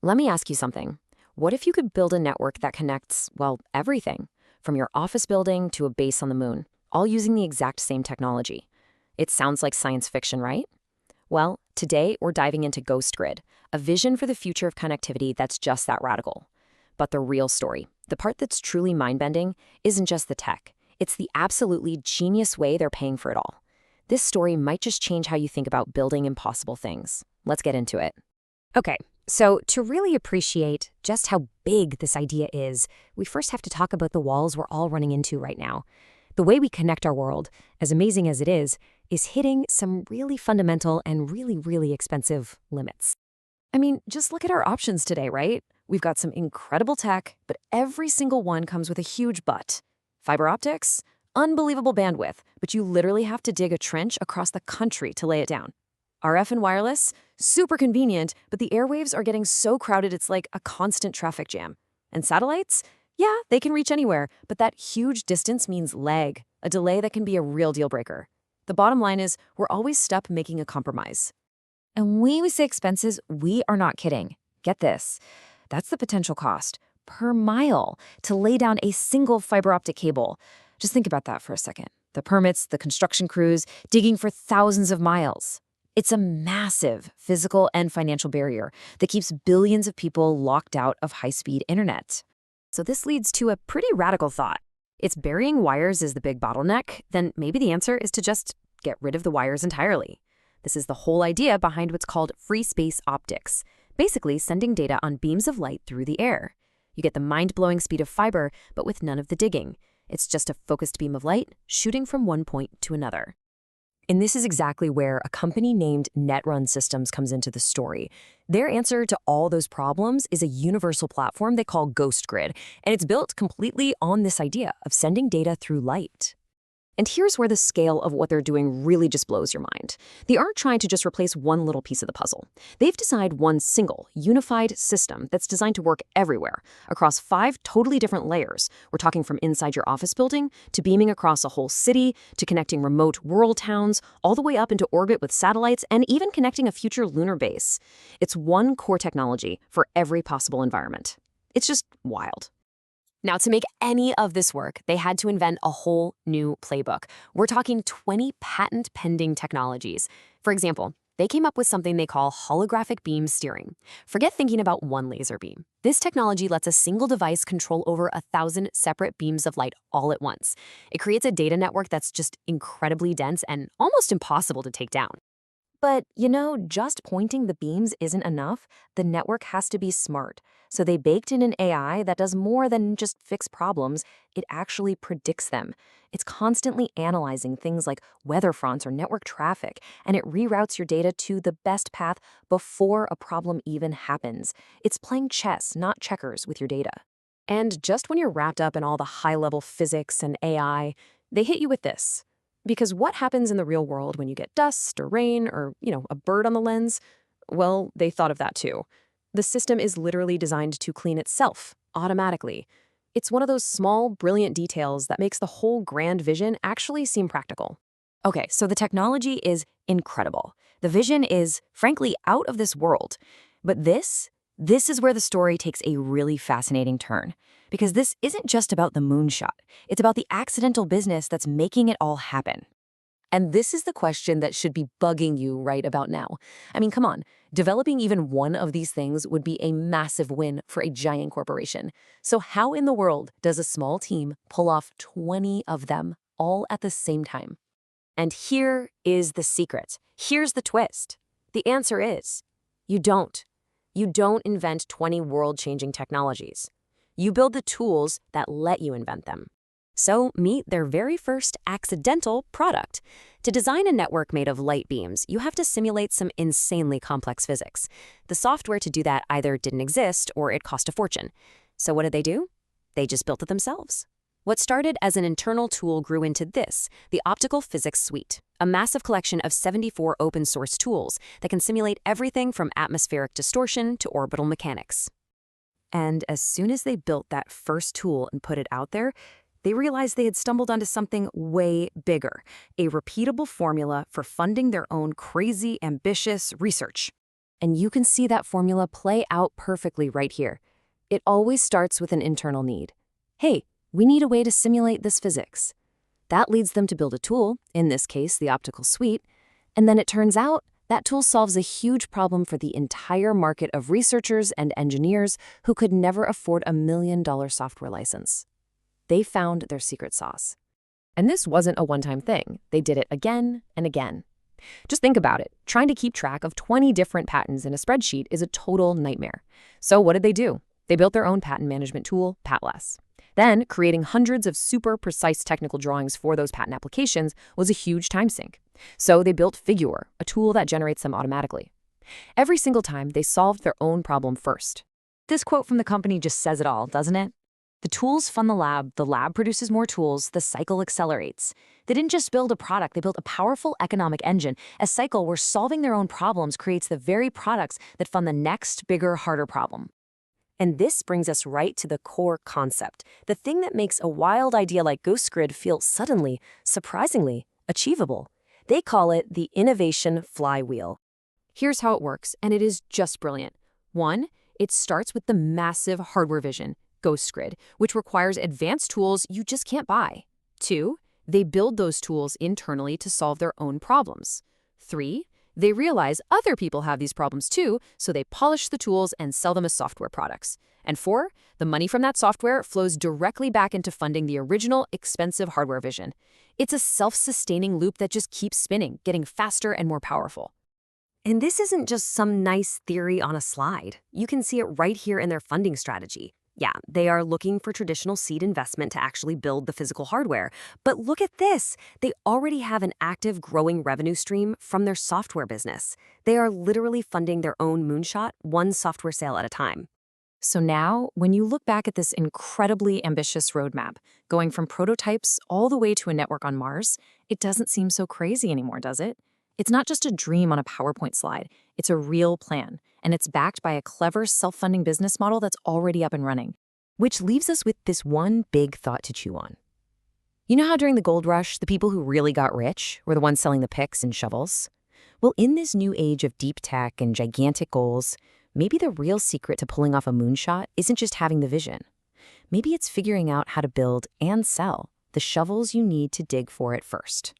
Let me ask you something. What if you could build a network that connects, well, everything, from your office building to a base on the moon, all using the exact same technology? It sounds like science fiction, right? Well, today we're diving into GhostGrid, a vision for the future of connectivity that's just that radical. But the real story, the part that's truly mind-bending, isn't just the tech. It's the absolutely genius way they're paying for it all. This story might just change how you think about building impossible things. Let's get into it. Okay, so to really appreciate just how big this idea is, we first have to talk about the walls we're all running into right now. The way we connect our world, as amazing as it is hitting some really fundamental and really expensive limits. I mean, just look at our options today, right? We've got some incredible tech, but every single one comes with a huge but. Fiber optics? Unbelievable bandwidth, but you literally have to dig a trench across the country to lay it down. RF and wireless? Super convenient, but the airwaves are getting so crowded it's like a constant traffic jam. And satellites? Yeah, they can reach anywhere, but that huge distance means lag, a delay that can be a real deal breaker. The bottom line is we're always stuck making a compromise. And when we say expenses, we are not kidding. Get this. That's the potential cost per mile to lay down a single fiber optic cable. Just think about that for a second. The permits, the construction crews, digging for thousands of miles. It's a massive physical and financial barrier that keeps billions of people locked out of high-speed internet. So this leads to a pretty radical thought. If burying wires is the big bottleneck, then maybe the answer is to just get rid of the wires entirely. This is the whole idea behind what's called free space optics, basically sending data on beams of light through the air. You get the mind-blowing speed of fiber, but with none of the digging. It's just a focused beam of light shooting from one point to another. And this is exactly where a company named Netrun Systems comes into the story. Their answer to all those problems is a universal platform they call GhostGrid, and it's built completely on this idea of sending data through light. And here's where the scale of what they're doing really just blows your mind. They aren't trying to just replace one little piece of the puzzle. They've designed one single, unified system that's designed to work everywhere, across 5 totally different layers. We're talking from inside your office building, to beaming across a whole city, to connecting remote rural towns, all the way up into orbit with satellites, and even connecting a future lunar base. It's one core technology for every possible environment. It's just wild. Now, to make any of this work, they had to invent a whole new playbook. We're talking 20 patent-pending technologies. For example, they came up with something they call holographic beam steering. Forget thinking about one laser beam. This technology lets a single device control over 1,000 separate beams of light all at once. It creates a data network that's just incredibly dense and almost impossible to take down. But, just pointing the beams isn't enough. The network has to be smart. So they baked in an AI that does more than just fix problems. It actually predicts them. It's constantly analyzing things like weather fronts or network traffic, and it reroutes your data to the best path before a problem even happens. It's playing chess, not checkers, with your data. And just when you're wrapped up in all the high-level physics and AI, they hit you with this. Because what happens in the real world when you get dust or rain or, a bird on the lens? Well, they thought of that too. The system is literally designed to clean itself automatically. It's one of those small, brilliant details that makes the whole grand vision actually seem practical. Okay, so the technology is incredible. The vision is, frankly, out of this world. But this is where the story takes a really fascinating turn. Because this isn't just about the moonshot. It's about the accidental business that's making it all happen. And this is the question that should be bugging you right about now. I mean, come on. Developing even one of these things would be a massive win for a giant corporation. So how in the world does a small team pull off 20 of them all at the same time? And here is the secret. Here's the twist. The answer is, you don't. You don't invent 20 world-changing technologies. You build the tools that let you invent them. So meet their very first accidental product. To design a network made of light beams, you have to simulate some insanely complex physics. The software to do that either didn't exist or it cost a fortune. So what did they do? They just built it themselves. What started as an internal tool grew into this, the Optical Physics Suite, a massive collection of 74 open-source tools that can simulate everything from atmospheric distortion to orbital mechanics. And as soon as they built that first tool and put it out there, they realized they had stumbled onto something way bigger, a repeatable formula for funding their own crazy, ambitious research. And you can see that formula play out perfectly right here. It always starts with an internal need. Hey, we need a way to simulate this physics. That leads them to build a tool, in this case, the optical suite, and then it turns out that tool solves a huge problem for the entire market of researchers and engineers who could never afford a $1 million software license. They found their secret sauce. And this wasn't a one-time thing. They did it again and again. Just think about it. Trying to keep track of 20 different patents in a spreadsheet is a total nightmare. So what did they do? They built their own patent management tool, Patless. Then, creating hundreds of super precise technical drawings for those patent applications was a huge time sink. So they built Figure, a tool that generates them automatically. Every single time, they solved their own problem first. This quote from the company just says it all, doesn't it? The tools fund the lab produces more tools, the cycle accelerates. They didn't just build a product, they built a powerful economic engine, a cycle where solving their own problems creates the very products that fund the next, bigger, harder problem. And this brings us right to the core concept, the thing that makes a wild idea like GhostGrid feel suddenly, surprisingly, achievable. They call it the innovation flywheel. Here's how it works, and it is just brilliant. 1, it starts with the massive hardware vision, GhostGrid, which requires advanced tools you just can't buy. 2, they build those tools internally to solve their own problems. 3, they realize other people have these problems too, so they polish the tools and sell them as software products. And 4, the money from that software flows directly back into funding the original, expensive hardware vision. It's a self-sustaining loop that just keeps spinning, getting faster and more powerful. And this isn't just some nice theory on a slide. You can see it right here in their funding strategy. Yeah, they are looking for traditional seed investment to actually build the physical hardware. But look at this. They already have an active, growing revenue stream from their software business. They are literally funding their own Moonshot, one software sale at a time. So now, when you look back at this incredibly ambitious roadmap, going from prototypes all the way to a network on Mars, it doesn't seem so crazy anymore, does it? It's not just a dream on a PowerPoint slide. It's a real plan, and it's backed by a clever self-funding business model that's already up and running. Which leaves us with this one big thought to chew on. You know how during the gold rush, the people who really got rich were the ones selling the picks and shovels? Well, in this new age of deep tech and gigantic goals, maybe the real secret to pulling off a moonshot isn't just having the vision. Maybe it's figuring out how to build and sell the shovels you need to dig for it first.